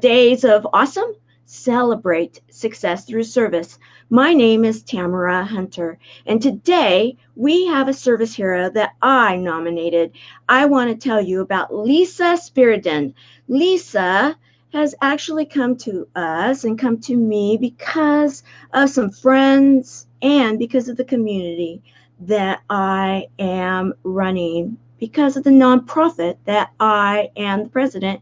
days of awesome? Celebrate success through service. My name is Tamara Hunter, and today we have a service hero that I nominated. I want to tell you about Liza Spiridon. Liza has actually come to us and come to me because of some friends and because of the community that I am running, because of the nonprofit that I am the president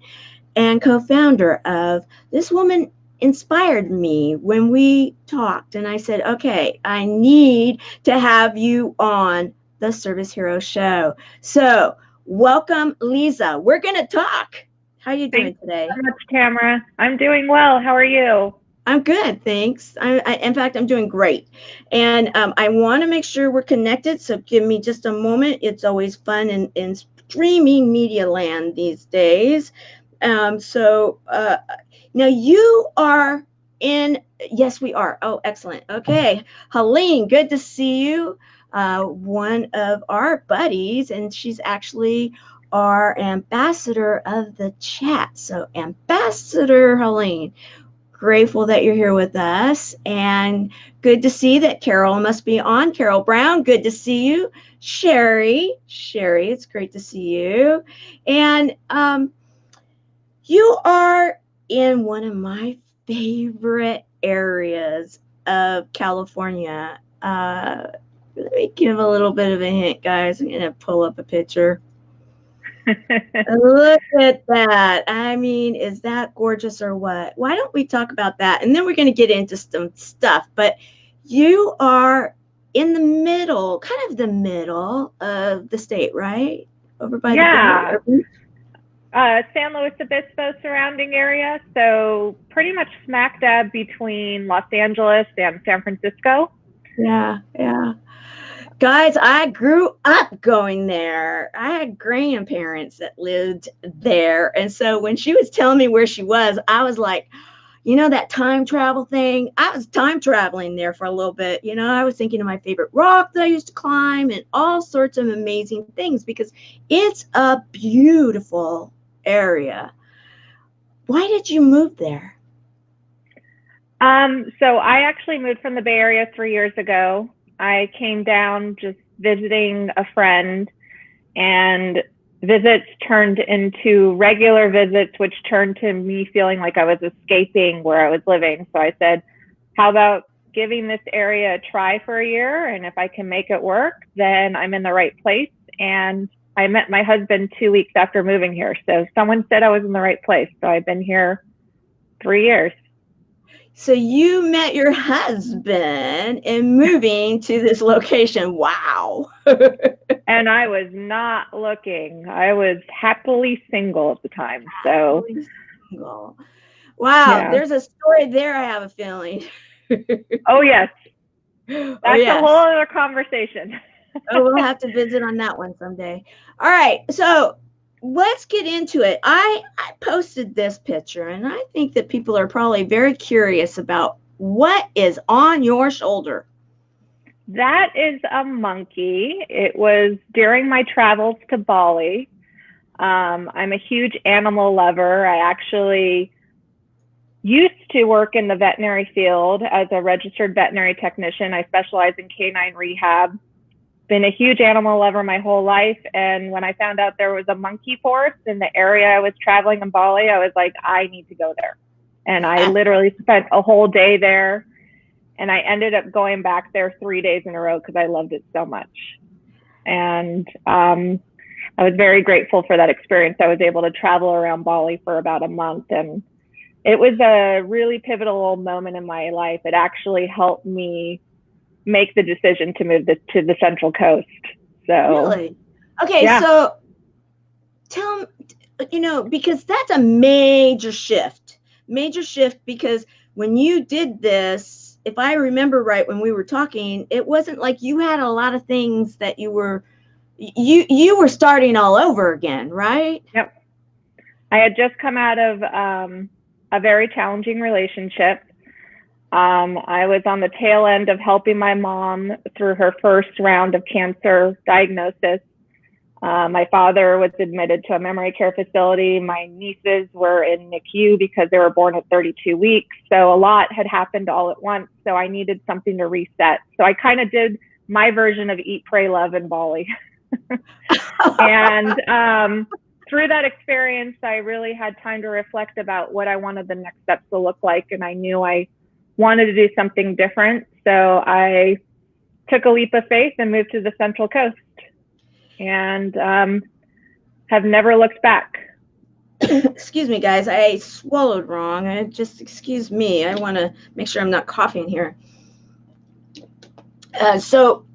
and co-founder of. This woman inspired me when we talked, and I said, okay, I need to have you on the Service Hero Show. So welcome, Liza. We're going to talk. How are you doing today? Thanks so much, Tamara. I'm doing well. How are you? I'm good, thanks. In fact, I'm doing great. And I want to make sure we're connected, so give me just a moment. It's always fun in streaming media land these days. Now you are in, yes, we are. Oh, excellent. Okay. Helene, good to see you. One of our buddies, and she's actually our ambassador of the chat. So Ambassador Helene, grateful that you're here with us, and good to see that Carol must be on. Carol Brown, good to see you. Sherry, it's great to see you. And you are in one of my favorite areas of California. Let me give a little bit of a hint, guys. I'm going to pull up a picture. Look at that. I mean, is that gorgeous or what? Why don't we talk about that? And then we're going to get into some stuff. But you are in the middle, kind of the middle of the state, right? Over by the beach. San Luis Obispo surrounding area. So pretty much smack dab between Los Angeles and San Francisco. Yeah. Guys, I grew up going there. I had grandparents that lived there. And so when she was telling me where she was, I was like, you know, that time travel thing. I was time traveling there for a little bit. You know, I was thinking of my favorite rock that I used to climb and all sorts of amazing things because it's a beautiful area. Why did you move there? So I actually moved from the Bay Area 3 years ago. I came down just visiting a friend, and visits turned into regular visits, which turned to me feeling like I was escaping where I was living. So I said, how about giving this area a try for a year? And if I can make it work, then I'm in the right place. And I met my husband 2 weeks after moving here. So someone said I was in the right place. So I've been here 3 years. So you met your husband in moving to this location. Wow. And I was not looking. I was happily single at the time. So wow. Yeah. There's a story there, I have a feeling. Oh, yes. That's a whole other conversation. We'll have to visit on that one someday. All right. So let's get into it. I posted this picture, and I think that people are probably very curious about what is on your shoulder. That is a monkey. It was during my travels to Bali. I'm a huge animal lover. I actually used to work in the veterinary field as a registered veterinary technician. I specialize in canine rehab. Been a huge animal lover my whole life, and when I found out there was a monkey forest in the area I was traveling in Bali, I was like, I need to go there. And I literally spent a whole day there, and I ended up going back there 3 days in a row because I loved it so much. And I was very grateful for that experience. I was able to travel around Bali for about a month, and it was a really pivotal moment in my life. It actually helped me make the decision to move to the Central Coast. So really? Okay. Yeah. So tell me, because that's a major shift because when you did this, if I remember right, when we were talking, it wasn't like you had a lot of things that you were starting all over again, right? Yep. I had just come out of a very challenging relationship. I was on the tail end of helping my mom through her first round of cancer diagnosis. My father was admitted to a memory care facility. My nieces were in NICU because they were born at 32 weeks. So a lot had happened all at once. So I needed something to reset. So I kind of did my version of Eat, Pray, Love in Bali. And through that experience, I really had time to reflect about what I wanted the next steps to look like. And I knew I wanted to do something different. So I took a leap of faith and moved to the Central Coast. And have never looked back. Excuse me, guys. I swallowed wrong. Just excuse me. I want to make sure I'm not coughing here. So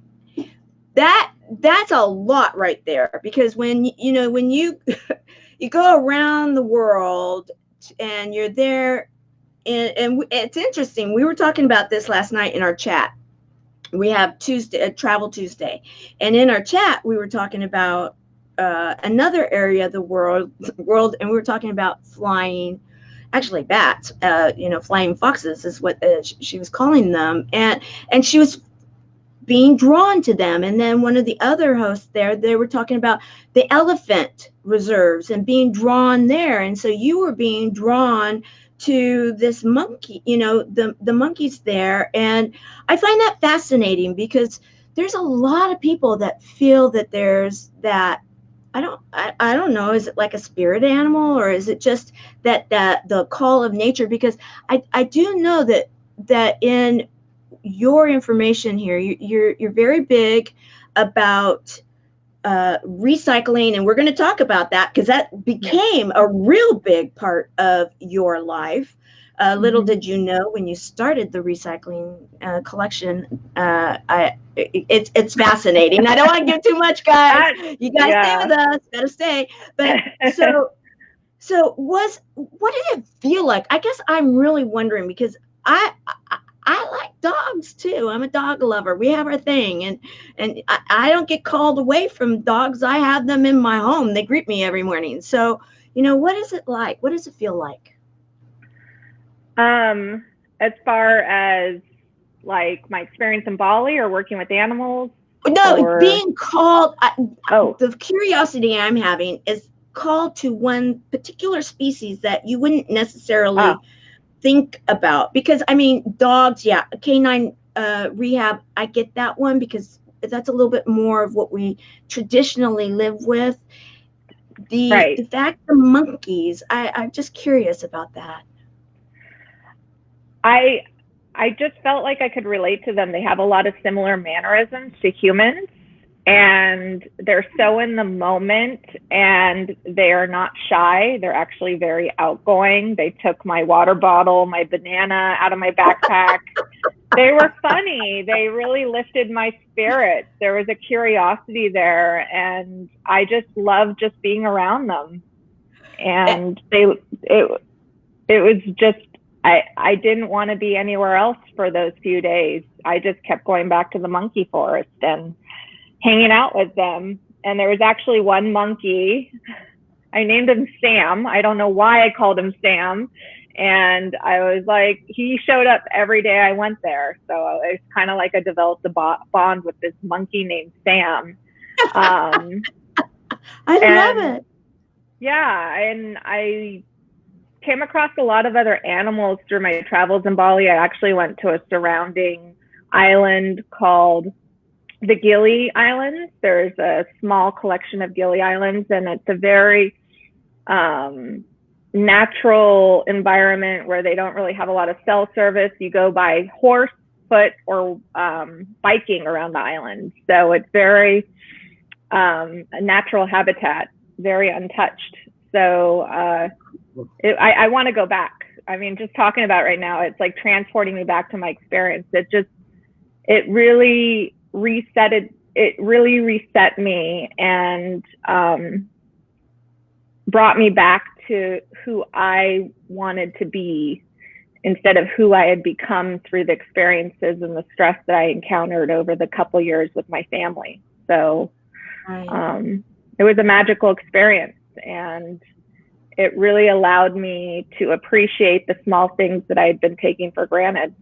that's a lot right there, because when you you go around the world and you're there, and it's interesting. We were talking about this last night in our chat. We have Travel Tuesday, and in our chat we were talking about another area of the world, and we were talking about flying, actually bats, flying foxes is what she was calling them, and she was being drawn to them. And then one of the other hosts there, they were talking about the elephant reserves and being drawn there, and so you were being drawn to this monkey, the monkeys there. And I find that fascinating, because there's a lot of people that feel that there's that, I don't know, is it like a spirit animal, or is it just that the call of nature? Because I do know that in your information here, you're very big about recycling, and we're going to talk about that, because that became a real big part of your life. Little did you know, when you started the recycling collection, it's fascinating. I don't want to give too much, guys. You guys stay with us. Gotta stay. But so what did it feel like? I guess I'm really wondering, because I like dogs too. I'm a dog lover. We have our thing, and I don't get called away from dogs. I have them in my home. They greet me every morning. So, what is it like? What does it feel like? As far as like my experience in Bali or working with animals? No, being called. The curiosity I'm having is called to one particular species that you wouldn't necessarily think about, because I mean, dogs, canine rehab, I get that one, because that's a little bit more of what we traditionally live with. The fact of monkeys, I'm just curious about that. I just felt like I could relate to them. They have a lot of similar mannerisms to humans, and they're so in the moment, and they are not shy. They're actually very outgoing. They took my water bottle, my banana out of my backpack. They were funny. They really lifted my spirits. There was a curiosity there, and I just loved just being around them. And it was just, I didn't want to be anywhere else for those few days. I just kept going back to the monkey forest and hanging out with them. And there was actually one monkey, I named him Sam. I don't know why I called him Sam. And I was like, he showed up every day I went there. So it's kind of like I developed a bond with this monkey named Sam. I love it. Yeah, and I came across a lot of other animals through my travels in Bali. I actually went to a surrounding island called the Gili Islands. There's a small collection of Gili Islands, and it's a very natural environment where they don't really have a lot of cell service. You go by horse, foot, or biking around the island. So it's very a natural habitat, very untouched. So I want to go back. I mean, just talking about it right now, it's like transporting me back to my experience. It really reset me and brought me back to who I wanted to be instead of who I had become through the experiences and the stress that I encountered over the couple years with my family. So it was a magical experience, and it really allowed me to appreciate the small things that I had been taking for granted.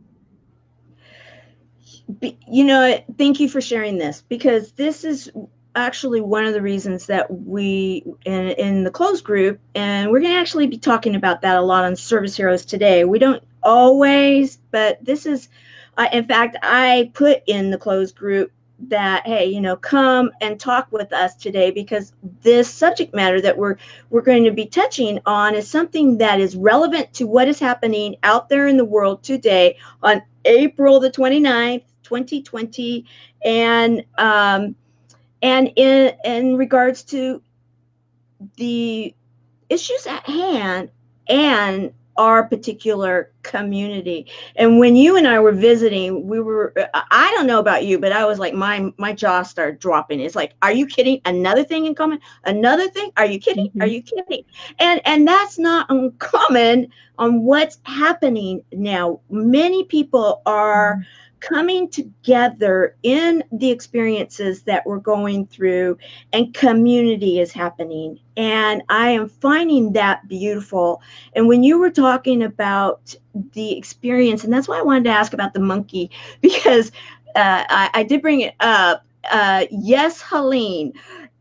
Thank you for sharing this, because this is actually one of the reasons that we in the closed group, and we're going to actually be talking about that a lot on Service Heroes today. We don't always, but this is, in fact, I put in the closed group that, hey, you know, come and talk with us today, because this subject matter that we're going to be touching on is something that is relevant to what is happening out there in the world today on April the 29th, 2020, and in regards to the issues at hand and our particular community. And when you and I were visiting, I don't know about you, but I was like, my jaw started dropping. It's like, are you kidding? Another thing in common? Another thing? Are you kidding? Are you kidding? And that's not uncommon on what's happening now. Many people are coming together in the experiences that we're going through, and community is happening. And I am finding that beautiful. And when you were talking about the experience, and that's why I wanted to ask about the monkey, because I did bring it up. Yes, Helene.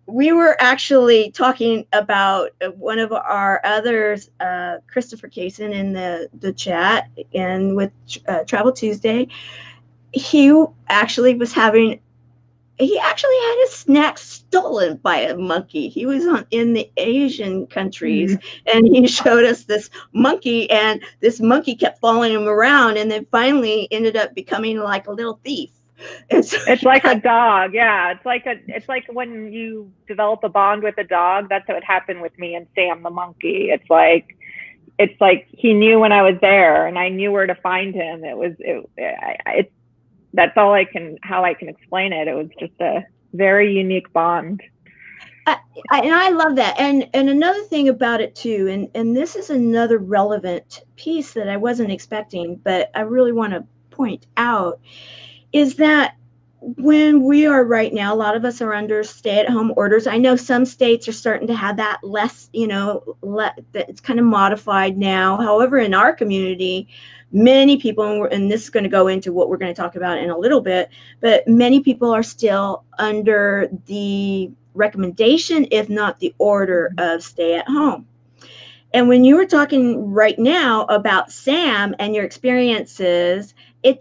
We were actually talking about one of our others, Christopher Kaysen, in the chat, and with Travel Tuesday. He actually had his snacks stolen by a monkey. He was in the Asian countries, and he showed us this monkey, and this monkey kept following him around, and then finally ended up becoming like a little thief. And so it's like a dog. Yeah. It's like when you develop a bond with a dog. That's what happened with me and Sam the monkey. It's like he knew when I was there, and I knew where to find him. That's how I can explain it. It was just a very unique bond. And I love that. And another thing about it too, and this is another relevant piece that I wasn't expecting, but I really want to point out, is that when we are right now, a lot of us are under stay-at-home orders. I know some states are starting to have that less, it's kind of modified now. However, in our community, many people, and this is going to go into what we're going to talk about in a little bit, but many people are still under the recommendation, if not the order, of stay at home. And when you were talking right now about Sam and your experiences, it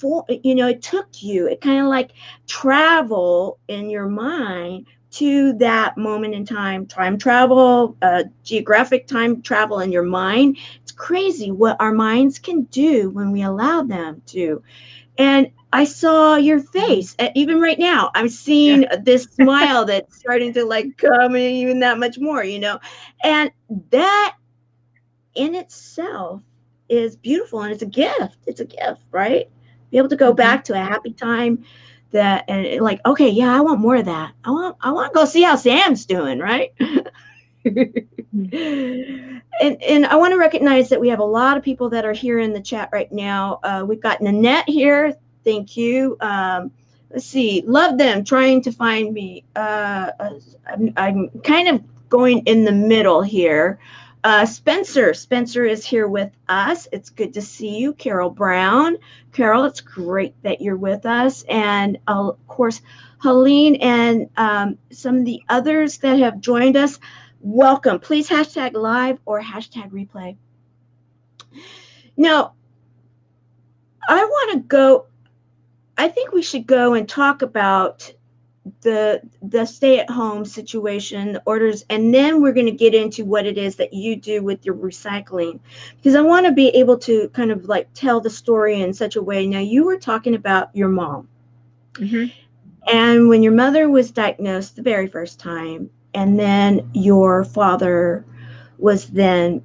it kind of like travel in your mind to that moment in time travel, geographic time travel in your mind. It's crazy what our minds can do when we allow them to. And I saw your face, even right now. I'm seeing this smile that's starting to like come in even that much more, and that in itself is beautiful, and it's a gift. It's a gift, right? Be able to go back to a happy time and like, okay, yeah, I want more of that. I want to go see how Sam's doing, right? And I want to recognize that we have a lot of people that are here in the chat right now. We've got Nanette here. Thank you. Let's see. Love them trying to find me. I'm kind of going in the middle here. Spencer is here with us. It's good to see you. Carol Brown. Carol, it's great that you're with us. And of course, Helene and some of the others that have joined us. Welcome. Please hashtag live or hashtag replay. Now, I think we should go and talk about the stay-at-home situation, the orders, and then we're going to get into what it is that you do with your recycling, because I want to be able to kind of like tell the story in such a way. Now, you were talking about your mom, and when your mother was diagnosed the very first time, and then your father was then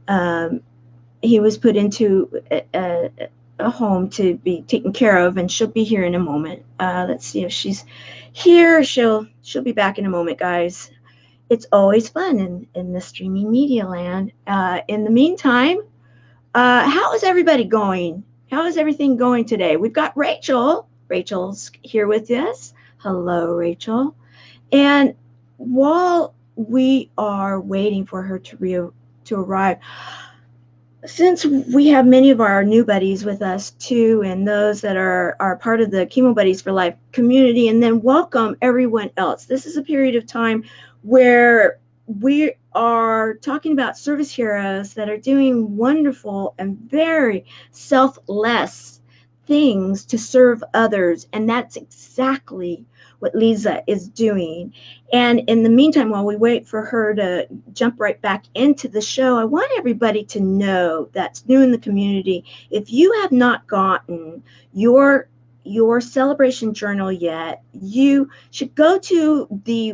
he was put into a home to be taken care of, and she'll be here in a moment. Let's see if she's here. She'll be back in a moment, guys. It's always fun in the streaming media land. In the meantime, how is everybody going? How is everything going today? We've got Rachel. Rachel's here with us. Hello, Rachel. And while we are waiting for her to arrive, since we have many of our new buddies with us too, and those that are part of the Chemo Buddies for Life community, and then welcome everyone else. This is a period of time where we are talking about service heroes that are doing wonderful and very selfless things to serve others, and that's exactly what Liza is doing. And in the meantime, while we wait for her to jump right back into the show, I want everybody to know that's new in the community, if you have not gotten your celebration journal yet, you should go to the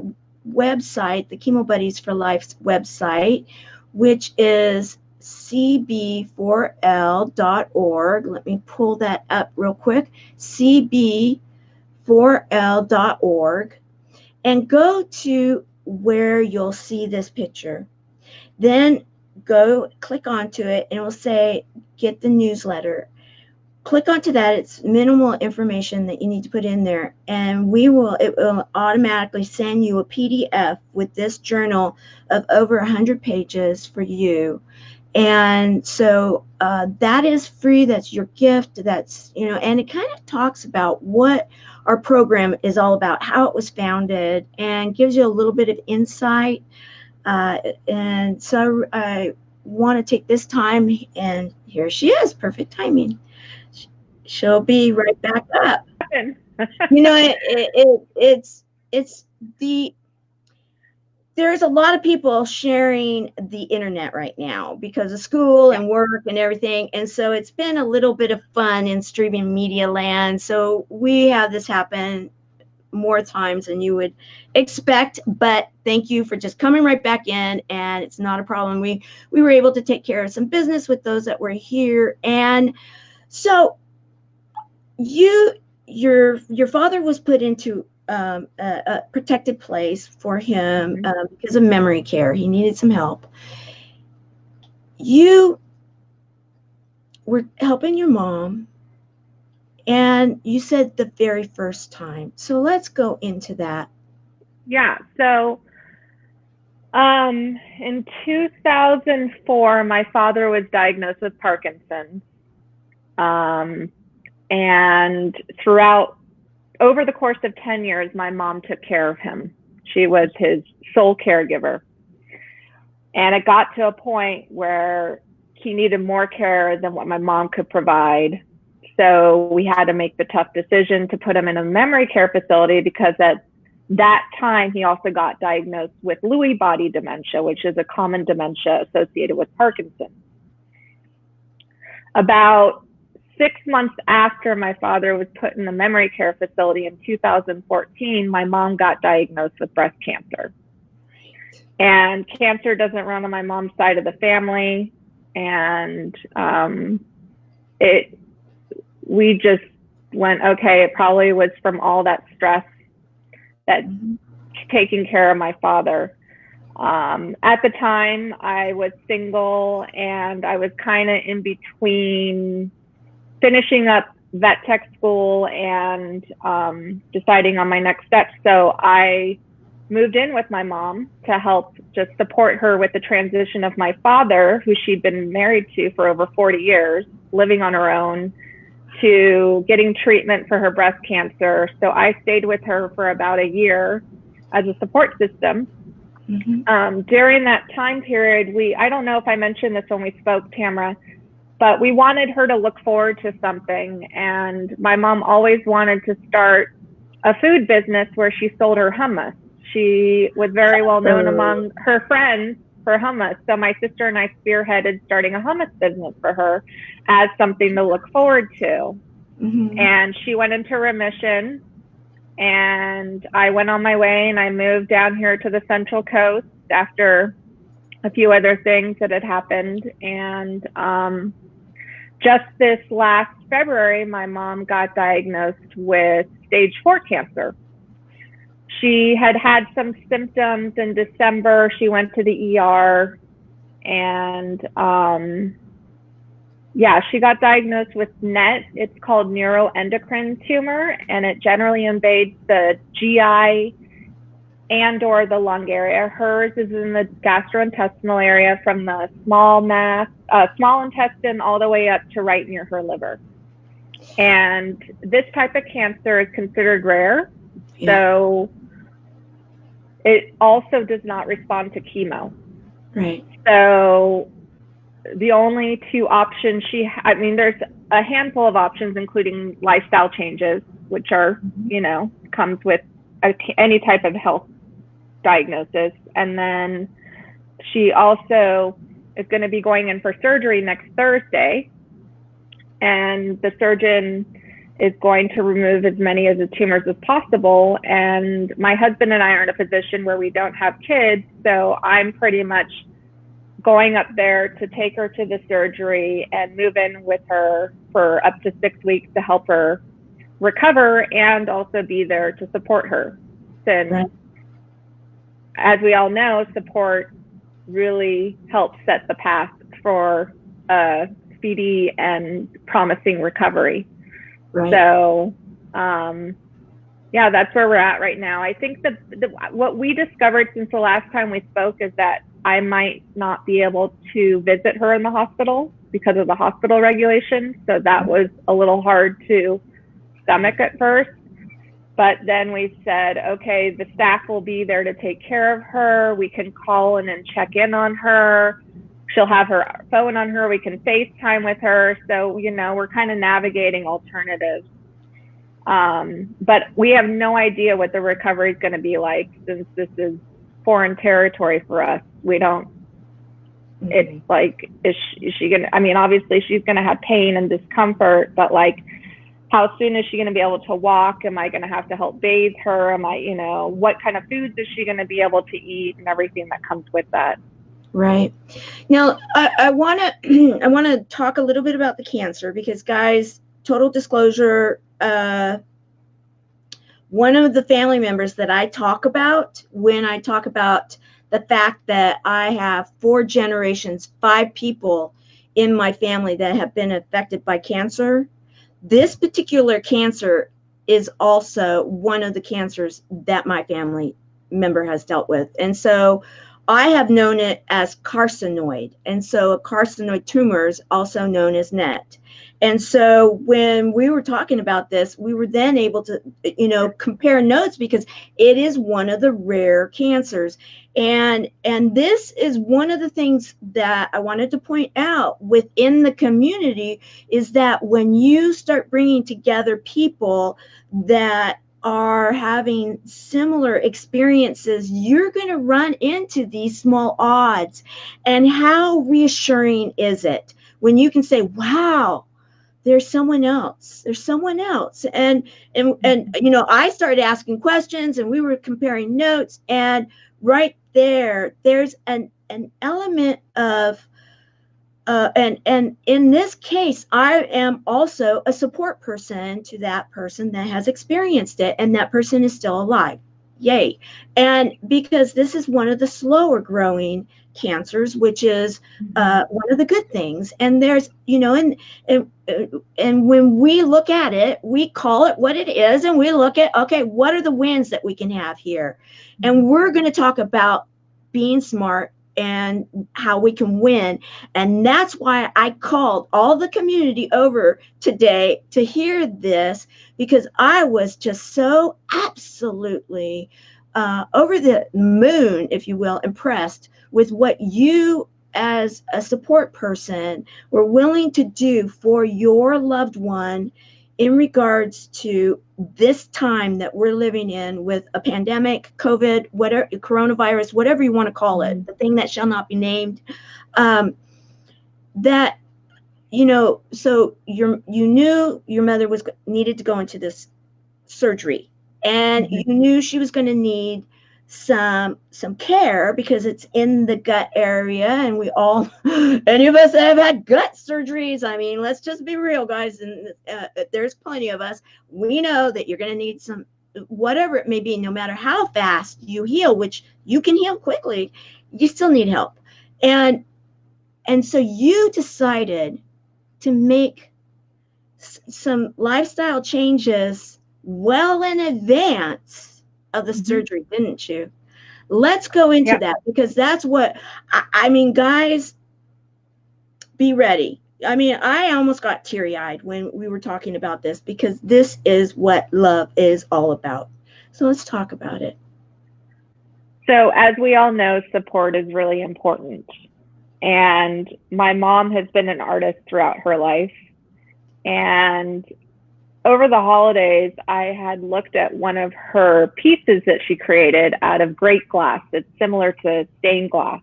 website, the Chemo Buddies for Life's website, which is cb4l.org. Let me pull that up real quick. cb4l.org, and go to where you'll see this picture. Then go click onto it, and it will say get the newsletter. Click onto that. It's minimal information that you need to put in there, and it will automatically send you a PDF with this journal of over 100 pages for you. And so that is free. That's your gift. That's, and it kind of talks about what our program is all about, how it was founded, and gives you a little bit of insight. And so I want to take this time, and here she is, perfect timing. She'll be right back up. There's a lot of people sharing the internet right now because of school and work and everything. And so it's been a little bit of fun in streaming media land. So we have this happen more times than you would expect, but thank you for just coming right back in, and it's not a problem. We were able to take care of some business with those that were here. And so your father was put into a protected place for him because of memory care. He needed some help. You were helping your mom, and you said the very first time. So let's go into that. Yeah. So in 2004, my father was diagnosed with Parkinson's. And over the course of 10 years, my mom took care of him. She was his sole caregiver. And it got to a point where he needed more care than what my mom could provide. So we had to make the tough decision to put him in a memory care facility, because at that time, he also got diagnosed with Lewy body dementia, which is a common dementia associated with Parkinson's. About 6 months after my father was put in the memory care facility in 2014, my mom got diagnosed with breast cancer. And cancer doesn't run on my mom's side of the family. And we just went, okay, it probably was from all that stress that taking care of my father. At the time, I was single, and I was kind of in between finishing up vet tech school and deciding on my next steps. So I moved in with my mom to help just support her with the transition of my father, who she'd been married to for over 40 years, living on her own, to getting treatment for her breast cancer. So I stayed with her for about a year as a support system. During that time period, I don't know if I mentioned this when we spoke, Tamara, but we wanted her to look forward to something. And my mom always wanted to start a food business where she sold her hummus. She was very well known among her friends for hummus. So my sister and I spearheaded starting a hummus business for her as something to look forward to. And she went into remission, and I went on my way, and I moved down here to the Central Coast after a few other things that had happened. And just this last February, my mom got diagnosed with stage 4 cancer. She had some symptoms in December. She went to the ER, and she got diagnosed with NET. It's called neuroendocrine tumor, and it generally invades the GI and or the lung area. Hers is in the gastrointestinal area from the small intestine all the way up to right near her liver. And this type of cancer is considered rare. Yeah. So it also does not respond to chemo. Right. So the only two options there's a handful of options, including lifestyle changes, which are, comes with any type of health diagnosis. And then she also is going to be going in for surgery next Thursday. And the surgeon is going to remove as many of the tumors as possible. And my husband and I are in a position where we don't have kids. So I'm pretty much going up there to take her to the surgery and move in with her for up to 6 weeks to help her recover and also be there to support her. Since, right, as we all know, support really helps set the path for a speedy and promising recovery. Right. So, that's where we're at right now. I think what we discovered since the last time we spoke is that I might not be able to visit her in the hospital because of the hospital regulations. So that was a little hard to stomach at first. But then we said, okay, the staff will be there to take care of her. We can call in and check in on her. She'll have her phone on her. We can FaceTime with her. So, we're kind of navigating alternatives. But we have no idea what the recovery is going to be like, since this is foreign territory for us. We don't, it's like, is she going to, obviously she's going to have pain and discomfort, but like, how soon is she going to be able to walk? Am I going to have to help bathe her? What kind of foods is she going to be able to eat, and everything that comes with that? Right. Now, I want to talk a little bit about the cancer, because, guys, total disclosure, one of the family members that I talk about when I talk about the fact that I have 4 generations, 5 people in my family that have been affected by cancer, this particular cancer is also one of the cancers that my family member has dealt with. And so I have known it as carcinoid. And so a carcinoid tumor is also known as NET. And so when we were talking about this, we were then able to, compare notes, because it is one of the rare cancers. And this is one of the things that I wanted to point out within the community, is that when you start bringing together people that are having similar experiences, you're going to run into these small odds. And how reassuring is it when you can say, wow, there's someone else. And I started asking questions, and we were comparing notes, and right there's an element of and in this case, I am also a support person to that person that has experienced it, and that person is still alive. Yay. And because this is one of the slower growing cancers, which is one of the good things. And there's, and when we look at it, we call it what it is, and we look at, okay, what are the wins that we can have here? And we're going to talk about being smart and how we can win. And that's why I called all the community over today to hear this, because I was just so absolutely over the moon, if you will, impressed with what you as a support person were willing to do for your loved one in regards to this time that we're living in with a pandemic, COVID, whatever, coronavirus, whatever you want to call it, the thing that shall not be named, that, so you knew your mother needed to go into this surgery, and you knew she was going to need some care because it's in the gut area, and we all, any of us that have had gut surgeries, let's just be real, guys, and there's plenty of us, we know that you're going to need some, whatever it may be, no matter how fast you heal, which you can heal quickly, you still need help. And so you decided to make some lifestyle changes well in advance of the surgery, didn't you? Let's go into Yep. that, because that's what, I mean, guys, be ready. I mean, I almost got teary-eyed when we were talking about this, because this is what love is all about. So let's talk about it. So as we all know, support is really important. And my mom has been an artist throughout her life. And over the holidays, I had looked at one of her pieces that she created out of great glass. It's similar to stained glass.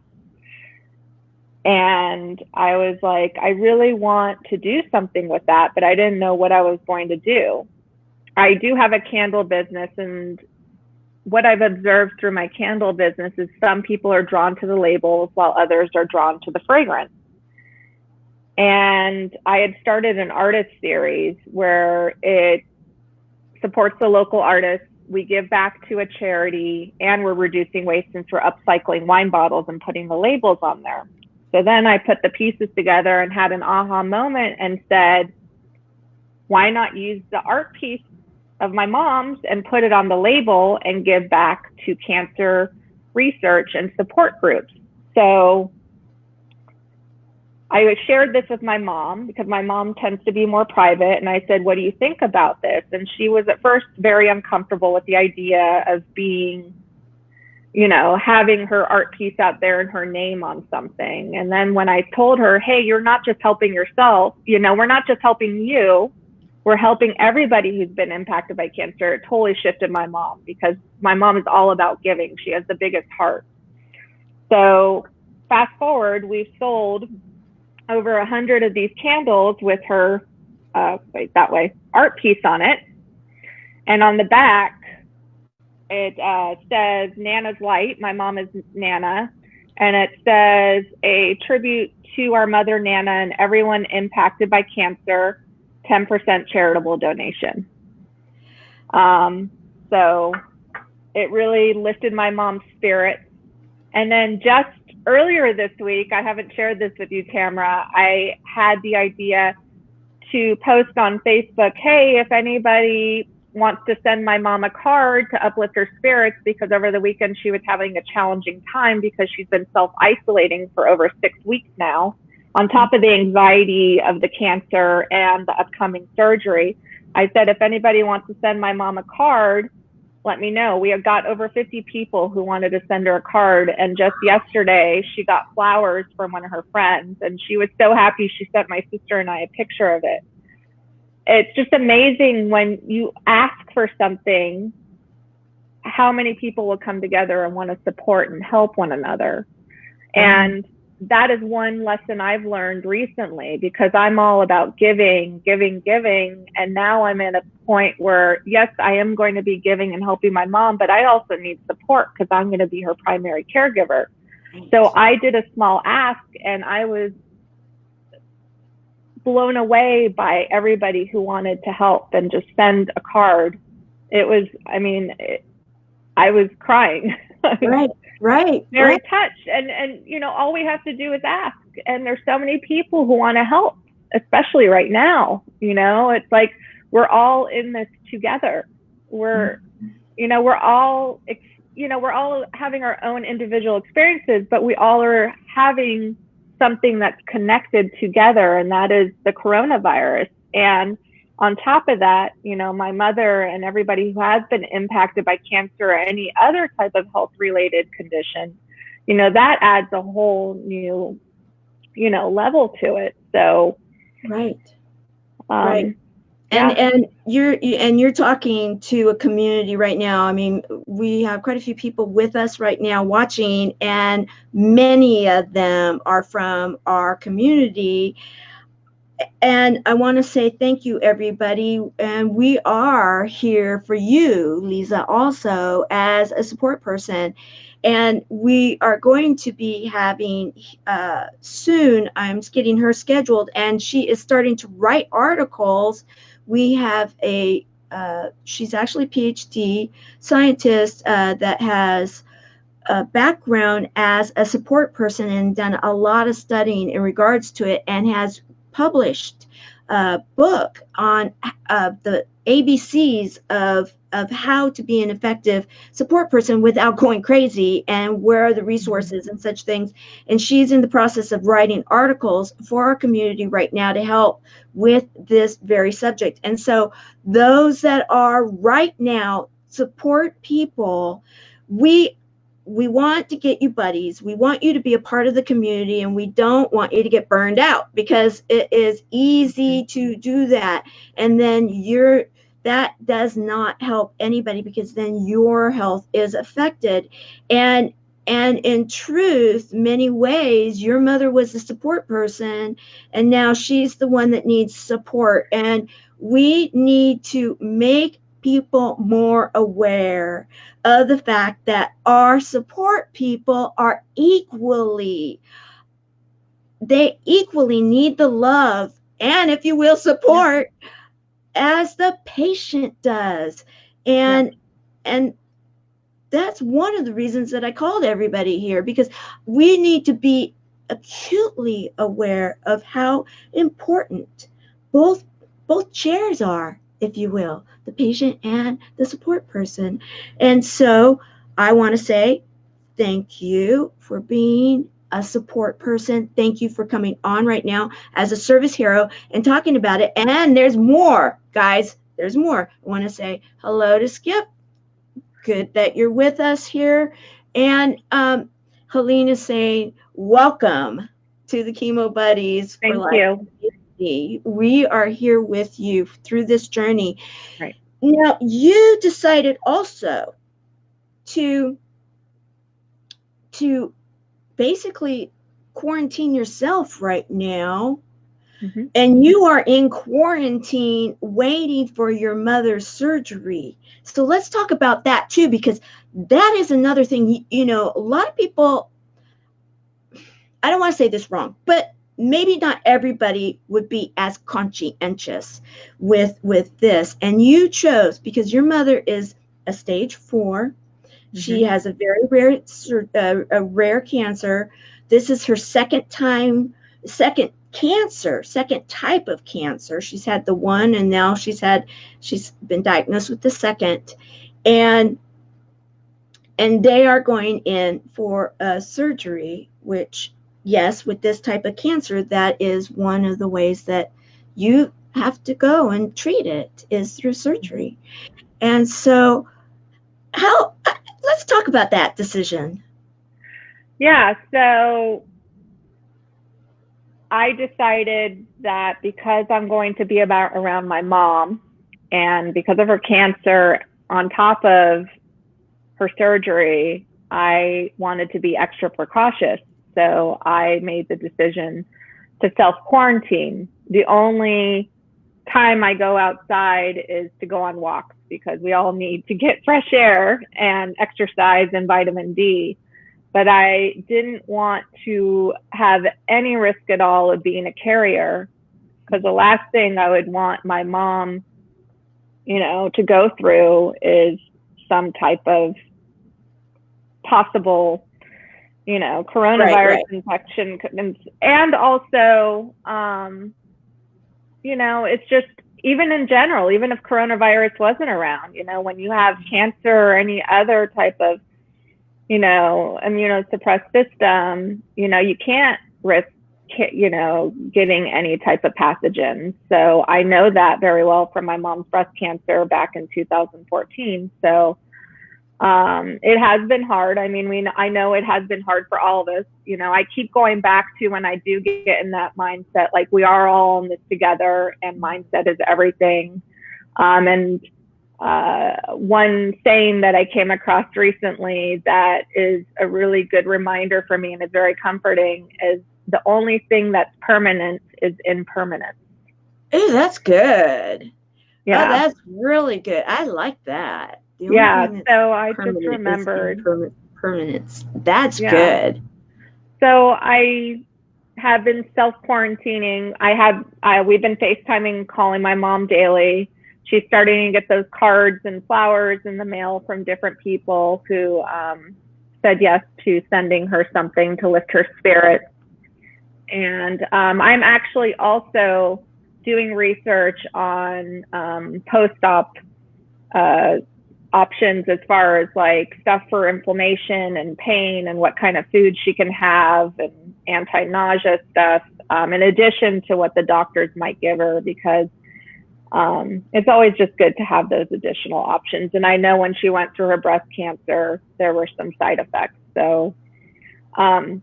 And I was like, I really want to do something with that, but I didn't know what I was going to do. I do have a candle business, and what I've observed through my candle business is some people are drawn to the labels while others are drawn to the fragrance. And I had started an artist series where it supports the local artists. We give back to a charity, and we're reducing waste since we're upcycling wine bottles and putting the labels on there. So then I put the pieces together and had an aha moment and said, why not use the art piece of my mom's and put it on the label and give back to cancer research and support groups? So I shared this with my mom, because my mom tends to be more private. And I said, what do you think about this? And she was at first very uncomfortable with the idea of being, you know, having her art piece out there and her name on something. And then when I told her, hey, you're not just helping yourself, you know, we're not just helping you, we're helping everybody who's been impacted by cancer, it totally shifted my mom, because my mom is all about giving. She has the biggest heart. So fast forward, we've sold over 100 of these candles with her, art piece on it. And on the back, it says Nana's Light. My mom is Nana. And it says a tribute to our mother, Nana, and everyone impacted by cancer, 10% charitable donation. So it really lifted my mom's spirit. And then just earlier this week, I haven't shared this with you, Tamara, I had the idea to post on Facebook, hey, if anybody wants to send my mom a card to uplift her spirits, because over the weekend she was having a challenging time because she's been self-isolating for over 6 weeks now, on top of the anxiety of the cancer and the upcoming surgery. I said, if anybody wants to send my mom a card, let me know. We have got over 50 people who wanted to send her a card. And just yesterday, she got flowers from one of her friends, and she was so happy. She sent my sister and I a picture of it. It's just amazing when you ask for something, how many people will come together and want to support and help one another. And that is one lesson I've learned recently, because I'm all about giving. And now I'm at a point where, yes, I am going to be giving and helping my mom, but I also need support because I'm going to be her primary caregiver. So I did a small ask, and I was blown away by everybody who wanted to help and just send a card. It was, I was crying. Right. Very touched. And, you know, all we have to do is ask. And there's so many people who want to help, especially right now. You know, it's like, we're all in this together. We're all having our own individual experiences, but we all are having something that's connected together, and that is the coronavirus. And on top of that, you know, my mother and everybody who has been impacted by cancer or any other type of health related condition, you know, that adds a whole new, you know, level to it. So, right. Yeah. And you're talking to a community right now. I mean, we have quite a few people with us right now watching, and many of them are from our community. And I want to say thank you, everybody. And we are here for you, Liza, also as a support person. And we are going to be having soon, I'm getting her scheduled, and she is starting to write articles. We have she's actually a PhD scientist that has a background as a support person and done a lot of studying in regards to it, and has published book on the ABCs of how to be an effective support person without going crazy, and where are the resources and such things. And she's in the process of writing articles for our community right now to help with this very subject. And so those that are right now support people, we want to get you buddies. We want you to be a part of the community, and we don't want you to get burned out, because it is easy to do that. And then that does not help anybody, because then your health is affected. And in truth, many ways, your mother was a support person, and now she's the one that needs support. And we need to make people more aware of the fact that our support people are they equally need the love and, if you will, support as the patient does. And that's one of the reasons that I called everybody here, because we need to be acutely aware of how important both chairs are, if you will, the patient and the support person. And so I want to say thank you for being a support person. Thank you for coming on right now as a service hero and talking about it. And there's more, guys. There's more. I want to say hello to Skip. Good that you're with us here. And Helene is saying, welcome to the Chemo Buddies. Thank you. We are here with you through this journey. Right. Now, you decided also to basically quarantine yourself right now. Mm-hmm. And you are in quarantine waiting for your mother's surgery. So let's talk about that too, because that is another thing. A lot of people, I don't want to say this wrong, but maybe not everybody would be as conscientious with this. And you chose, because your mother is a stage 4. Mm-hmm. She has a very rare cancer. This is her second type of cancer. She's had the one, and now she's been diagnosed with the second. And they are going in for a surgery, which, yes, with this type of cancer, that is one of the ways that you have to go and treat it, is through surgery. And so let's talk about that decision. Yeah, so I decided that because I'm going to be around my mom, and because of her cancer, on top of her surgery, I wanted to be extra precautious. So I made the decision to self-quarantine. The only time I go outside is to go on walks, because we all need to get fresh air and exercise and vitamin D. But I didn't want to have any risk at all of being a carrier, because the last thing I would want my mom, to go through is some type of possible, coronavirus infection. And also, it's just, even in general, even if coronavirus wasn't around, when you have cancer or any other type of, immunosuppressed system, you can't risk, getting any type of pathogen. So I know that very well from my mom's breast cancer back in 2014. So it has been hard. I know it has been hard for all of us. I keep going back to, when I do get in that mindset, like, we are all in this together, and mindset is everything. One saying that I came across recently that is a really good reminder for me, and it's very comforting, is the only thing that's permanent is impermanence. Oh, that's good. Yeah. Oh, that's really good. I like that. Yeah, so I just remembered. Permanence. That's good. So I have been self-quarantining. We've been FaceTiming, calling my mom daily. She's starting to get those cards and flowers in the mail from different people who said yes to sending her something to lift her spirits. And I'm actually also doing research on post-op options as far as like stuff for inflammation and pain and what kind of food she can have and anti-nausea stuff, in addition to what the doctors might give her, because it's always just good to have those additional options. And I know when she went through her breast cancer, there were some side effects. So a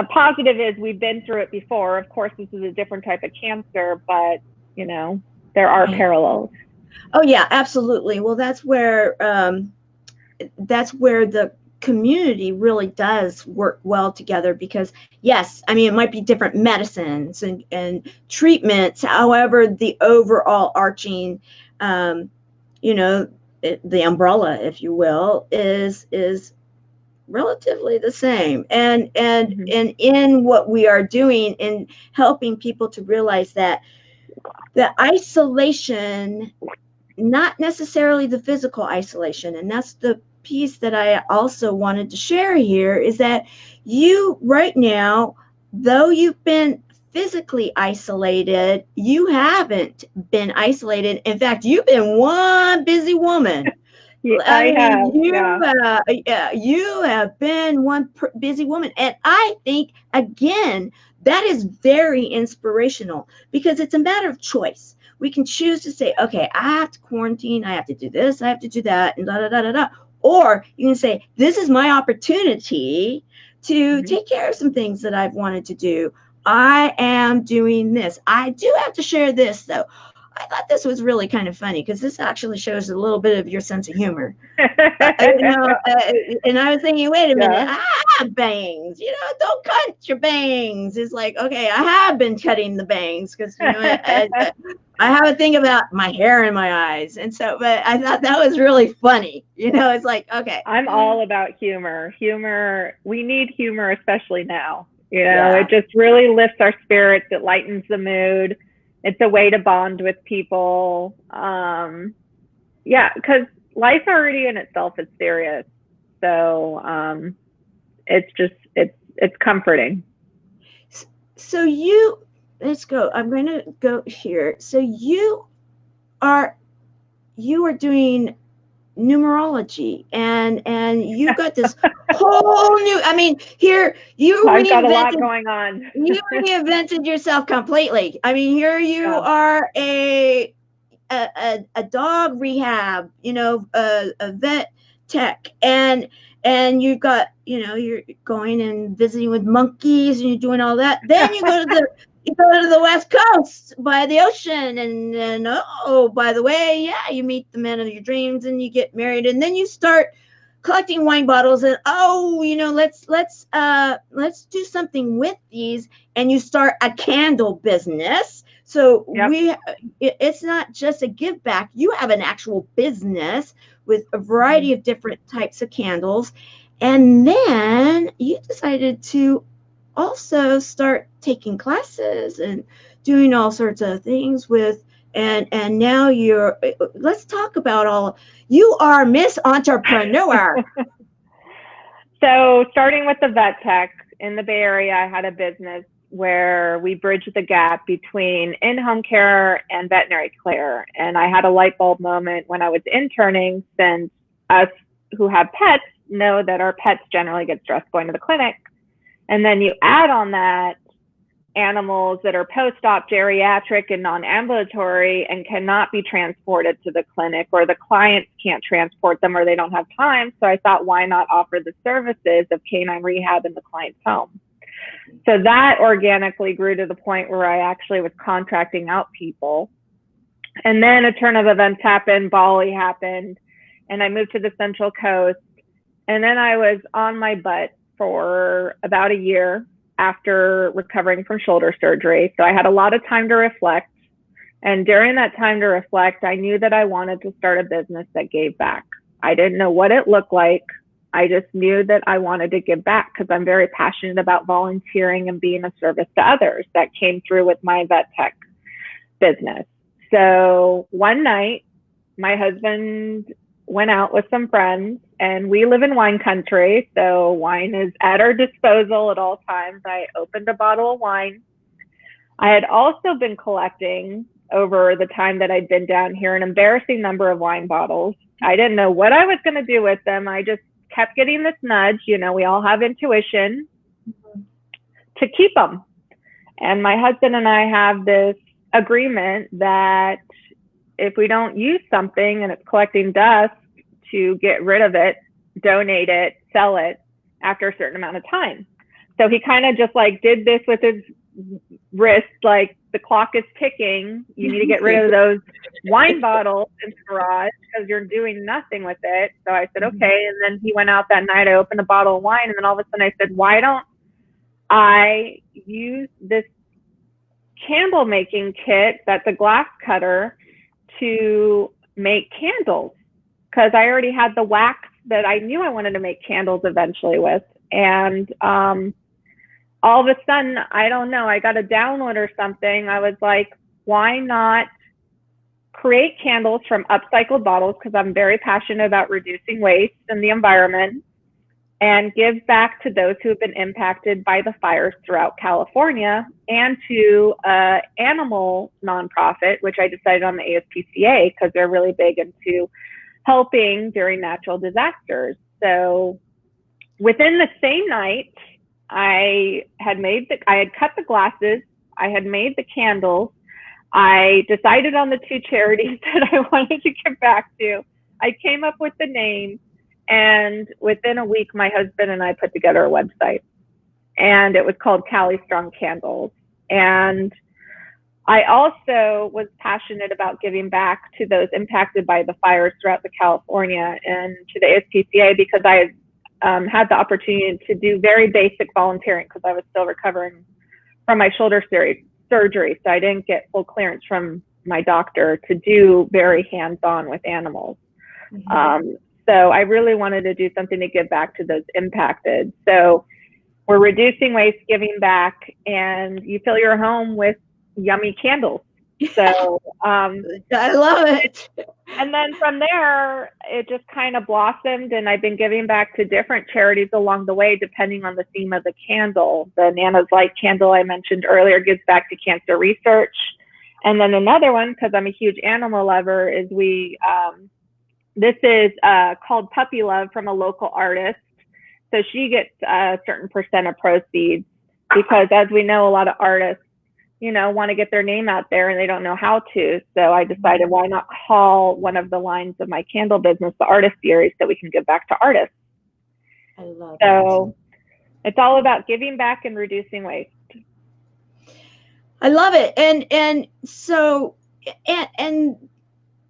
positive is we've been through it before. Of course, this is a different type of cancer, but you know, there are parallels. Oh yeah, absolutely. Well, that's where the community really does work well together, because yes, I mean, it might be different medicines and treatments. However, the overall arching, you know, the umbrella, if you will, is relatively the same. And in what we are doing in helping people to realize that the isolation, not necessarily the physical isolation, and that's the piece that I also wanted to share here, is that you right now, though you've been physically isolated, you haven't been isolated. In fact, you've been one busy woman. You have been one busy woman. And I think, again, that is very inspirational, because it's a matter of choice. We can choose to say, okay, I have to quarantine, I have to do this, I have to do that, and da da da da da. Or you can say, this is my opportunity to take care of some things that I've wanted to do. I am doing this. I do have to share this, though. I thought this was really kind of funny, because this actually shows a little bit of your sense of humor. And I was thinking, wait a minute, I have bangs, don't cut your bangs. It's like, okay, I have been cutting the bangs, because I have a thing about my hair in my eyes. And so, but I thought that was really funny. It's like, okay. I'm all about humor. We need humor, especially now. It just really lifts our spirits. It lightens the mood. It's a way to bond with people. Because life already in itself is serious. So it's comforting. So let's go. I'm going to go here. So you are doing numerology, and you got this whole new, I mean, here I've got a lot going on. You reinvented yourself completely. I mean, here you are a dog rehab, a vet tech, and you've got, you're going and visiting with monkeys, and you're doing all that. Then you go to the West Coast by the ocean, and oh, by the way, you meet the man of your dreams, and you get married, and then you start collecting wine bottles, and let's do something with these, and you start a candle business. So it's not just a give back. You have an actual business with a variety of different types of candles, and then you decided to also start taking classes and doing all sorts of things with, and now let's talk about you are Miss Entrepreneur. So starting with the vet tech in the Bay Area, I had a business where we bridged the gap between in-home care and veterinary care. And I had a light bulb moment when I was interning, since us who have pets know that our pets generally get stressed going to the clinic. And then you add on that animals that are post-op, geriatric, and non-ambulatory and cannot be transported to the clinic, or the clients can't transport them, or they don't have time. So I thought, why not offer the services of canine rehab in the client's home? So that organically grew to the point where I actually was contracting out people. And then a turn of events happened, Bali happened, and I moved to the Central Coast. And then I was on my butt for about a year after recovering from shoulder surgery. So I had a lot of time to reflect. And during that time to reflect, I knew that I wanted to start a business that gave back. I didn't know what it looked like. I just knew that I wanted to give back, because I'm very passionate about volunteering and being a service to others. That came through with my vet tech business. So one night, my husband went out with some friends, and we live in wine country, so wine is at our disposal at all times. I opened a bottle of wine. I had also been collecting over the time that I'd been down here an embarrassing number of wine bottles. I didn't know what I was going to do with them. I just kept getting this nudge. You know, we all have intuition to keep them. And my husband and I have this agreement that if we don't use something and it's collecting dust, to get rid of it, donate it, sell it after a certain amount of time. So he kind of just like did this with his wrist, like the clock is ticking. You need to get rid of those wine bottles in the garage because you're doing nothing with it. So I said, okay. And then he went out that night. I opened a bottle of wine, and then all of a sudden I said, why don't I use this candle making kit that's a glass cutter to make candles? Because I already had the wax that I knew I wanted to make candles eventually with. And all of a sudden, I don't know, I got a download or something. I was like, why not create candles from upcycled bottles? Because I'm very passionate about reducing waste in the environment, and give back to those who have been impacted by the fires throughout California, and to an animal nonprofit, which I decided on the ASPCA because they're really big into helping during natural disasters. So within the same night, I had cut the glasses, I had made the candles, I decided on the 2 charities that I wanted to give back to. I came up with the name, and within a week, my husband and I put together a website, and it was called Cali Strong Candles. And I also was passionate about giving back to those impacted by the fires throughout the California and to the ASPCA, because I had the opportunity to do very basic volunteering because I was still recovering from my shoulder surgery. So I didn't get full clearance from my doctor to do very hands-on with animals. So I really wanted to do something to give back to those impacted. So we're reducing waste, giving back, and you fill your home with yummy candles. So I love it. And then from there, it just kind of blossomed, and I've been giving back to different charities along the way, depending on the theme of the candle. The Nana's Light candle I mentioned earlier gives back to cancer research. And then another one, because I'm a huge animal lover, is this is called Puppy Love from a local artist. So she gets a certain % of proceeds, because as we know, a lot of artists, want to get their name out there and they don't know how to. So I decided, why not call one of the lines of my candle business the Artist Series, so we can give back to artists. I love it. So it's all about giving back and reducing waste. I love it. And so, and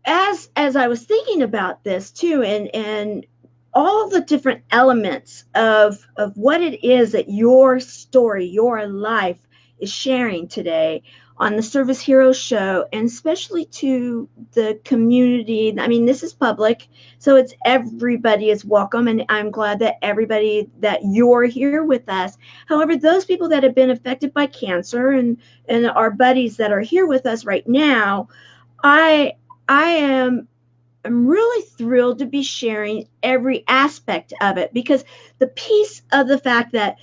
as I was thinking about this too, and all the different elements of what it is that your story, your life is sharing today on the Service Heroes Show, and especially to the community. I mean, this is public, so it's everybody is welcome, and I'm glad that everybody that you're here with us. However, those people that have been affected by cancer and our buddies that are here with us right now, I'm really thrilled to be sharing every aspect of it, because the piece of the fact that,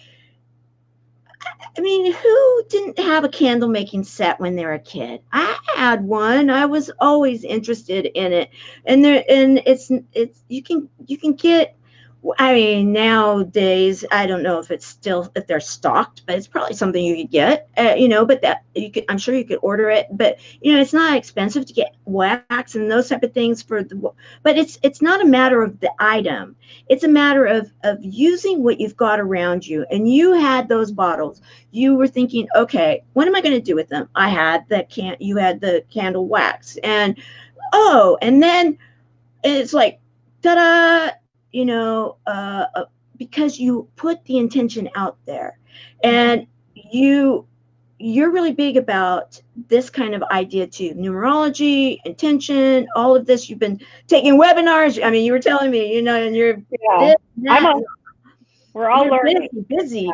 I mean, who didn't have a candle making set when they were a kid? I had one. I was always interested in it, and it's you can get. I mean, nowadays, I don't know if they're stocked, but it's probably something you could get, but that I'm sure you could order it, but it's not expensive to get wax and those type of things but it's not a matter of the item. It's a matter of using what you've got around you. And you had those bottles. You were thinking, okay, what am I going to do with them? You had the candle wax, and then it's like, ta-da, because you put the intention out there, and you're really big about this kind of idea too. Numerology, intention, all of this. You've been taking webinars. I mean, you were telling me, and you're we're all learning. Busy.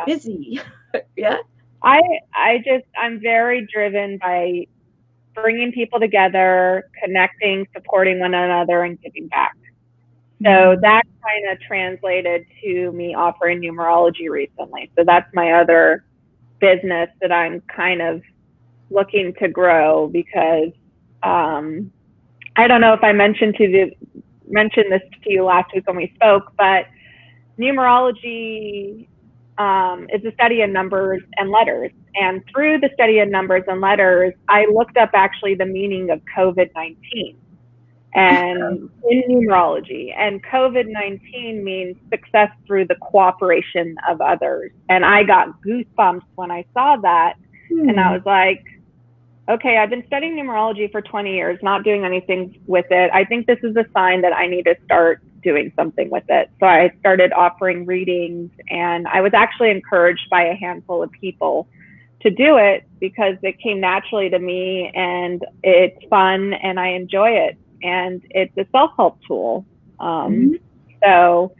Yeah. I'm very driven by bringing people together, connecting, supporting one another, and giving back. So that kind of translated to me offering numerology recently. So that's my other business that I'm kind of looking to grow because I don't know if I mentioned this to you last week when we spoke, but numerology is the study of numbers and letters. And through the study of numbers and letters, I looked up actually the meaning of COVID-19 and in numerology. And COVID-19 means success through the cooperation of others. And I got goosebumps when I saw that. And I was like, okay, I've been studying numerology for 20 years, not doing anything with it. I think this is a sign that I need to start doing something with it. So I started offering readings, and I was actually encouraged by a handful of people to do it because it came naturally to me, and it's fun and I enjoy it. And it's a self-help tool. So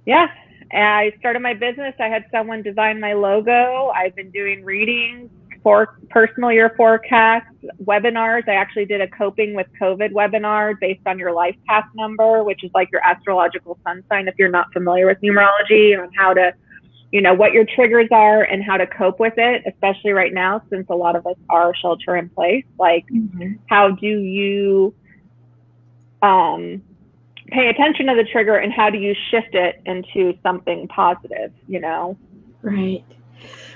yeah, I started my business. I had someone design my logo. I've been doing readings, for personal year forecasts, webinars. I actually did a coping with COVID webinar based on your life path number, which is like your astrological sun sign if you're not familiar with numerology, on how to, what your triggers are and how to cope with it, especially right now since a lot of us are shelter in place. Like, how do you pay attention to the trigger and how do you shift it into something positive, Right.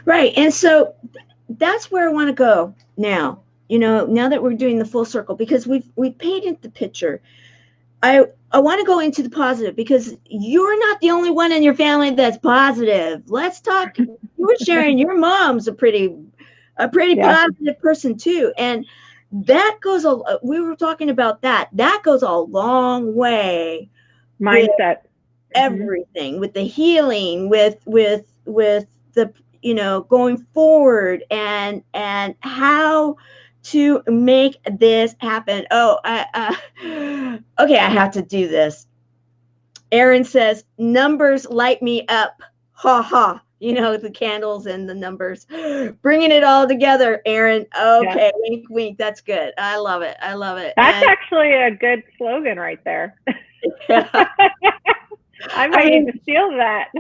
Right. And so that's where I want to go now, now that we're doing the full circle, because we've painted the picture. I want to go into the positive because you're not the only one in your family that's positive. Let's talk. You were sharing your mom's a pretty positive person too. And that goes, we were talking about that goes a long way. Mindset. Everything with the healing, with the, going forward and how to make this happen. Okay, I have to do this. Erin says, numbers light me up. Ha ha. The candles and the numbers, bringing it all together. Erin, okay, wink, wink. That's good. I love it. That's actually a good slogan right there. I might need to steal that.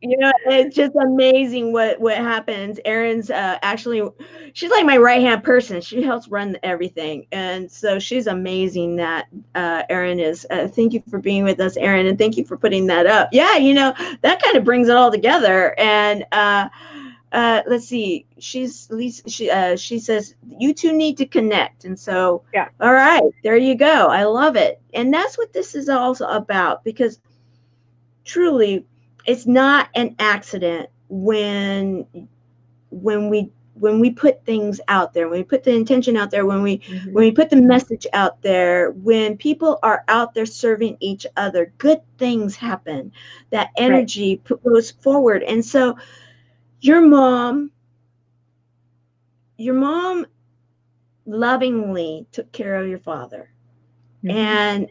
It's just amazing what happens. Erin's actually, she's like my right-hand person. She helps run everything. And so she's amazing that Erin is. Thank you for being with us, Erin, and thank you for putting that up. Yeah, that kind of brings it all together. And let's see. She says, you two need to connect. And so, yeah. All right, there you go. I love it. And that's what this is also about, because truly, it's not an accident when we put things out there, when we put the intention out there, when we put the message out there, when people are out there serving each other, good things happen. That energy goes forward. And so your mom lovingly took care of your father. And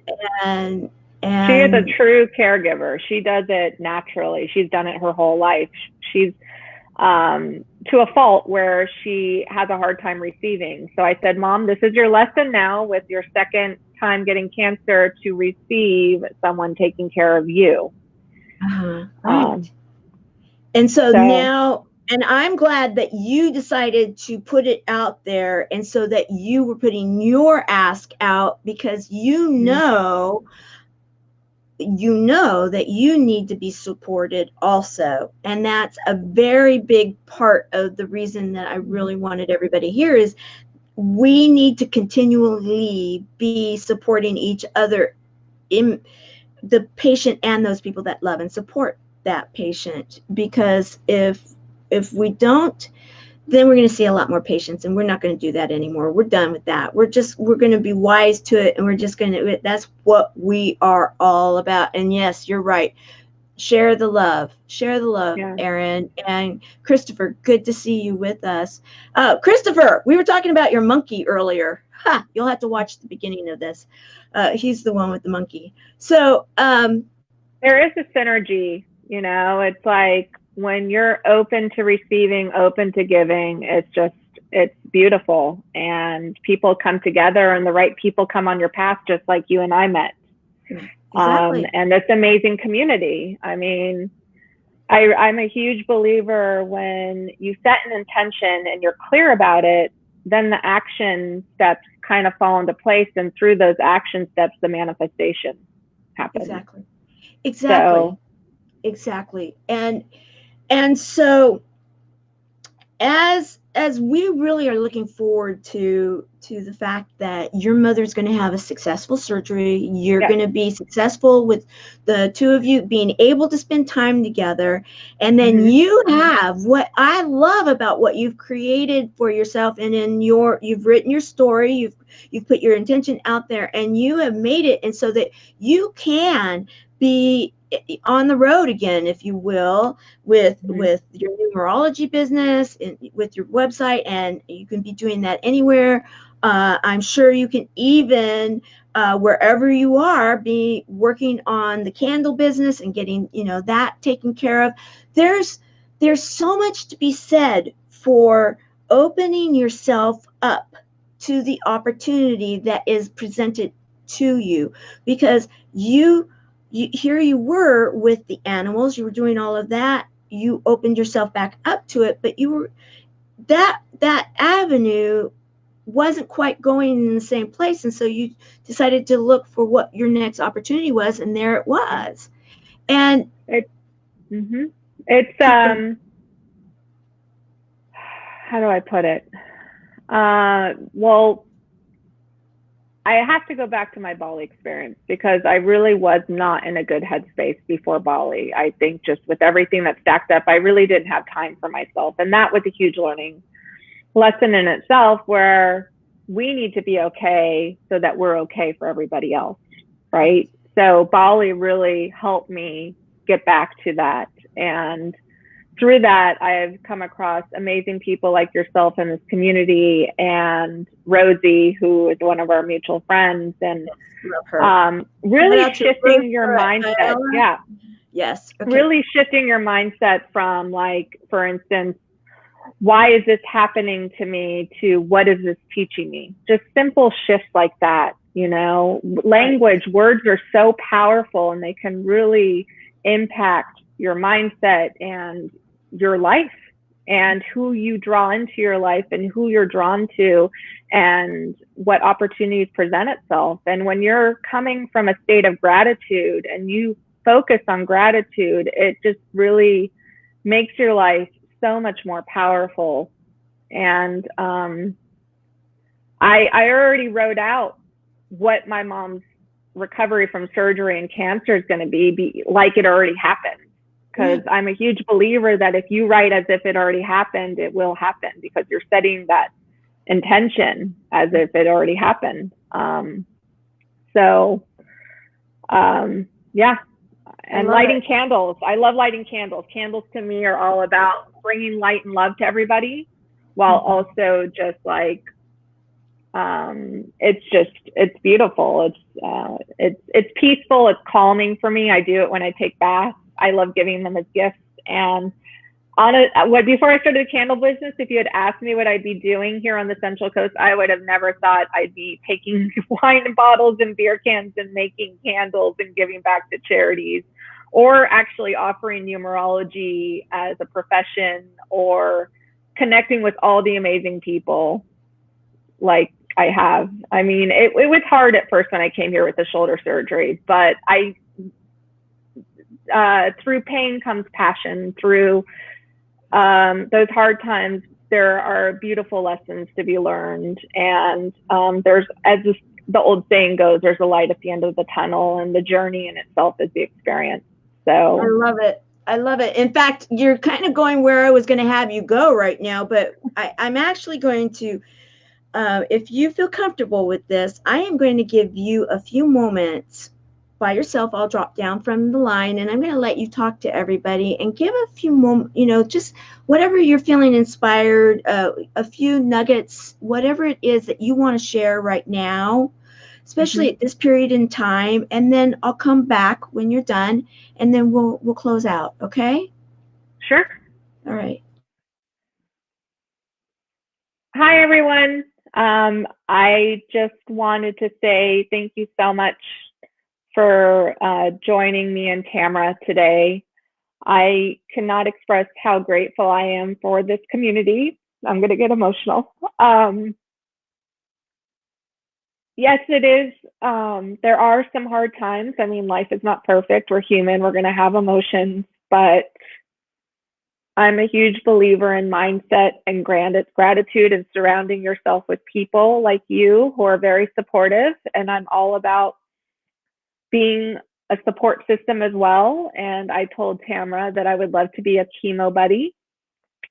she is a true caregiver. She does it naturally. She's done it her whole life. She's to a fault where she has a hard time receiving. So I said, Mom, this is your lesson now with your second time getting cancer, to receive someone taking care of you. Right. And so now, and I'm glad that you decided to put it out there, and so that you were putting your ask out, because that you need to be supported also. And that's a very big part of the reason that I really wanted everybody here, is we need to continually be supporting each other, in the patient and those people that love and support that patient. Because if we don't, then we're going to see a lot more patients, and we're not going to do that anymore. We're done with that. We're going to be wise to it, and we're just going to, that's what we are all about. And yes, you're right. Share the love, Erin. And Christopher, good to see you with us. Christopher, we were talking about your monkey earlier. You'll have to watch the beginning of this. He's the one with the monkey. So there is a synergy, it's like, when you're open to receiving, open to giving, it's beautiful. And people come together, and the right people come on your path, just like you and I met. Exactly. And this amazing community. I mean, I'm a huge believer when you set an intention and you're clear about it, then the action steps kind of fall into place. And through those action steps, the manifestation happens. Exactly. Exactly. So, Exactly. And so as we really are looking forward to the fact that your mother's going to have a successful surgery, you're yeah. going to be successful with the two of you being able to spend time together, and then Mm-hmm. you have what I love about what you've created for yourself, and in your you've written your story, you've put your intention out there, and you have made it, and so that you can be on the road again, if you will, Mm-hmm. with your numerology business and with your website, and you can be doing that anywhere. I'm sure you can even wherever you are be working on the candle business and getting that taken care of. There's so much to be said for opening yourself up to the opportunity that is presented to you, because here you were with the animals, you were doing all of that, you opened yourself back up to it, but you were that avenue wasn't quite going in the same place, and so you decided to look for what your next opportunity was, and there it was. And It's, mm-hmm. It's, keep going. how do I put it? Well, I have to go back to my Bali experience because I really was not in a good headspace before Bali. I think just with everything that stacked up, I really didn't have time for myself. And that was a huge learning lesson in itself, where we need to be okay so that we're okay for everybody else. Right. So Bali really helped me get back to that. And through that, I've come across amazing people like yourself in this community, and Rosie, who is one of our mutual friends, and Love her. Shout really out to shifting your mindset. Iowa. Yeah, Yes. Okay. really shifting your mindset from, like, for instance, why is this happening to me, to what is this teaching me? Just simple shifts like that. Right. Language, words are so powerful, and they can really impact your mindset and your life, and who you draw into your life, and who you're drawn to, and what opportunities present itself. And when you're coming from a state of gratitude and you focus on gratitude, it just really makes your life so much more powerful. And I already wrote out what my mom's recovery from surgery and cancer is going to be like it already happened. Because I'm a huge believer that if you write as if it already happened, it will happen, because you're setting that intention as if it already happened. So, yeah. And lighting candles. I love lighting candles. Candles to me are all about bringing light and love to everybody, while also just like, it's beautiful. It's peaceful. It's calming for me. I do it when I take baths. I love giving them as gifts. And before I started the candle business, if you had asked me what I'd be doing here on the Central Coast, I would have never thought I'd be taking wine bottles and beer cans and making candles and giving back to charities, or actually offering numerology as a profession, or connecting with all the amazing people like I have. I mean, it was hard at first when I came here with the shoulder surgery, but through pain comes passion. Through those hard times, there are beautiful lessons to be learned. And there's, as the old saying goes, there's a light at the end of the tunnel, and the journey in itself is the experience. So I love it. I love it. In fact, you're kind of going where I was going to have you go right now, but I'm actually going to, if you feel comfortable with this, I am going to give you a few moments by yourself. I'll drop down from the line, and I'm going to let you talk to everybody and give a few moments, just whatever you're feeling inspired, a few nuggets, whatever it is that you want to share right now, especially at this period in time. And then I'll come back when you're done, and then we'll close out. Okay? Sure. All right. Hi, everyone. I just wanted to say thank you so much for joining me and Tamara today. I cannot express how grateful I am for this community. I'm going to get emotional. Yes, it is. There are some hard times. I mean, life is not perfect. We're human. We're going to have emotions, but I'm a huge believer in mindset and gratitude and surrounding yourself with people like you who are very supportive. And I'm all about being a support system as well. And I told Tamara that I would love to be a chemo buddy.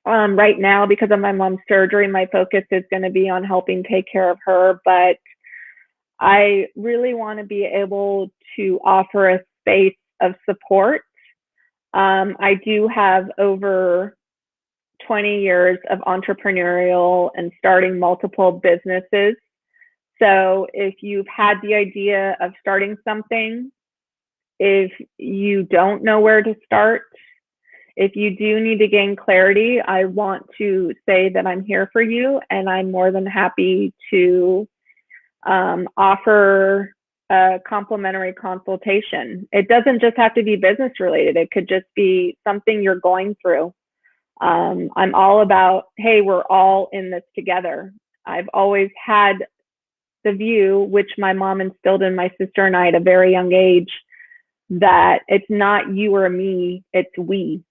Right now, because of my mom's surgery, my focus is going to be on helping take care of her. But I really want to be able to offer a space of support. I do have over 20 years of entrepreneurial and starting multiple businesses. So if you've had the idea of starting something, if you don't know where to start, if you do need to gain clarity, I want to say that I'm here for you, and I'm more than happy to offer a complimentary consultation. It doesn't just have to be business related. It could just be something you're going through. I'm all about, hey, we're all in this together. I've always had the view, which my mom instilled in my sister and I at a very young age, that it's not you or me, it's we.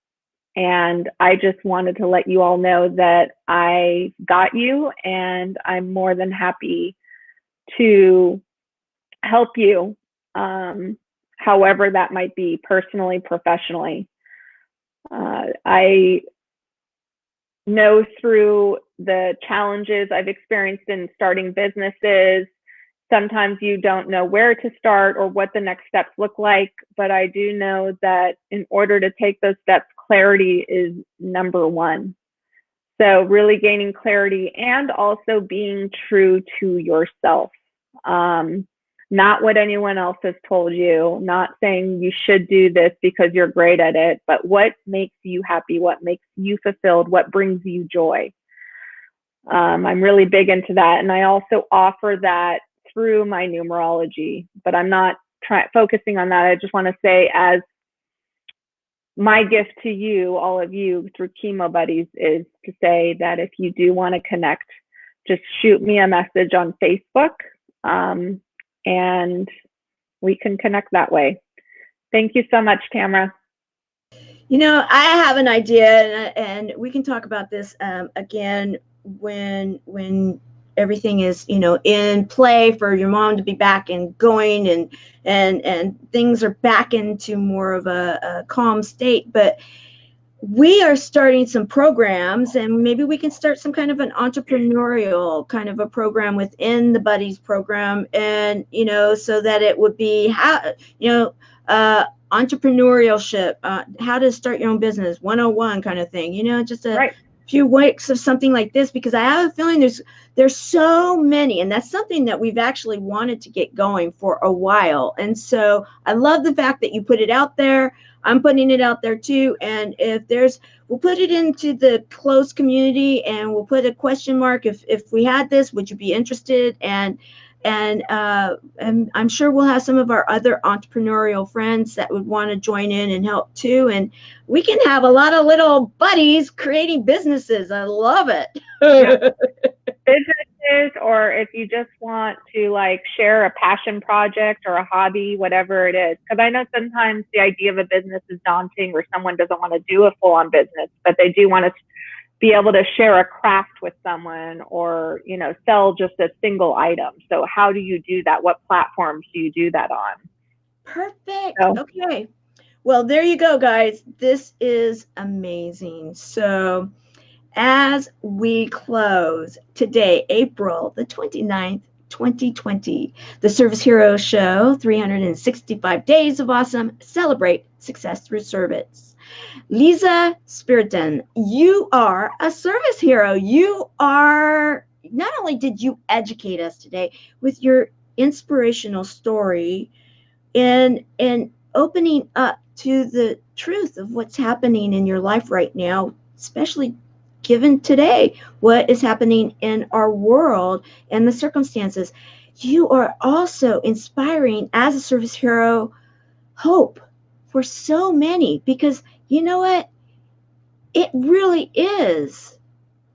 And I just wanted to let you all know that I got you, and I'm more than happy to help you, however that might be, personally, professionally. I know through the challenges I've experienced in starting businesses, sometimes you don't know where to start or what the next steps look like, but I do know that in order to take those steps, clarity is number one. So really gaining clarity and also being true to yourself. Not what anyone else has told you, not saying you should do this because you're great at it, but what makes you happy, what makes you fulfilled, what brings you joy. I'm really big into that. And I also offer that through my numerology, but I'm not focusing on that. I just want to say, as my gift to you, all of you, through Chemo Buddies, is to say that if you do want to connect, just shoot me a message on Facebook, and we can connect that way. Thank you so much, Tamara. You know, I have an idea, and we can talk about this again when everything is, you know, in play for your mom to be back and going, and things are back into more of a calm state. But we are starting some programs, and maybe we can start some kind of an entrepreneurial kind of a program within the Buddies program, and, you know, so that it would be how, you know, entrepreneurship, how to start your own business 101 kind of thing, you know, just a few weeks of something like this, because I have a feeling there's so many, and that's something that we've actually wanted to get going for a while. And so I love the fact that you put it out there. I'm putting it out there too. And if there's, we'll put it into the close community, and we'll put a question mark. If we had this, would you be interested? And I'm sure we'll have some of our other entrepreneurial friends that would want to join in and help too. And we can have a lot of little buddies creating businesses. I love it. Yeah. Businesses, or if you just want to like share a passion project or a hobby, whatever it is. Because I know sometimes the idea of a business is daunting, or someone doesn't want to do a full-on business, but they do want to be able to share a craft with someone, or, you know, sell just a single item. So how do you do that? What platforms do you do that on? Perfect. So, okay. Well, there you go, guys. This is amazing. So as we close today, April the 29th, 2020, the Service Hero Show, 365 Days of Awesome, celebrate success through service. Liza Spiridon, you are a service hero. You are, not only did you educate us today with your inspirational story and opening up to the truth of what's happening in your life right now, especially given today what is happening in our world and the circumstances, you are also inspiring as a service hero hope for so many, because you know what? It really is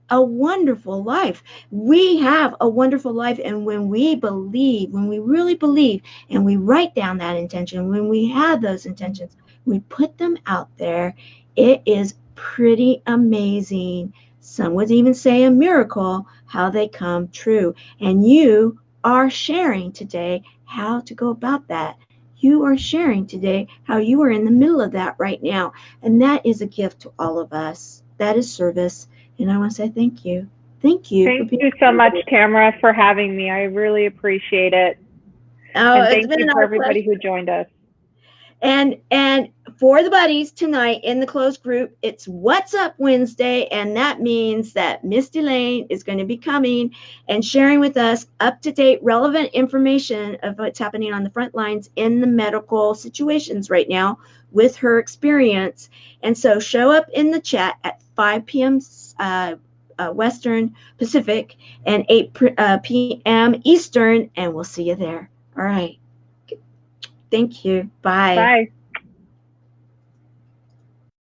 a wonderful life. We have a wonderful life. And when we believe, when we really believe, and we write down that intention, when we have those intentions, we put them out there, it is pretty amazing. Some would even say a miracle how they come true. And you are sharing today how to go about that. You are sharing today how you are in the middle of that right now. And that is a gift to all of us. That is service. And I want to say thank you. Thank you for Thank being you so much, here. Tamara, for having me. I really appreciate it. Oh, And it's thank you been for our everybody pleasure. who joined us. And for the buddies tonight in the closed group, it's What's Up Wednesday, and that means that Miss Delane is going to be coming and sharing with us up-to-date, relevant information of what's happening on the front lines in the medical situations right now with her experience. And so show up in the chat at 5 p.m. Western Pacific and 8 p.m. Eastern, and we'll see you there. All right. Thank you. Bye. Bye.